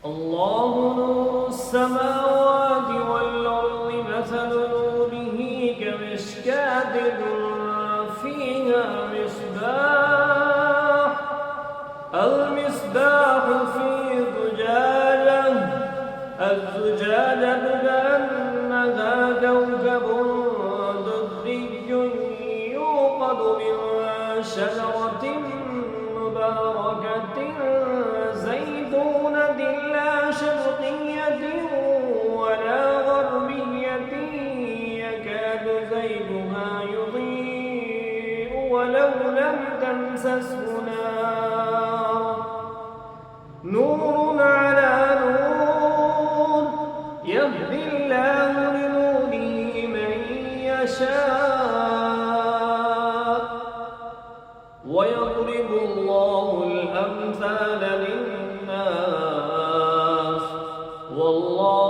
الله نور السماوات والأرض مثل نوره كمشكاة فيها مصباح المصباح في زجاجة الزجاجة كأنها كوكب دري يوقد من شجرة مباركة زيتونة لا شرقية ولا غربية يكاد زيتها يضيء ولو لم تمسسه نار نور على نور يهدي الله لنوره من يشاء ويضرب الله الأمثال للناس والله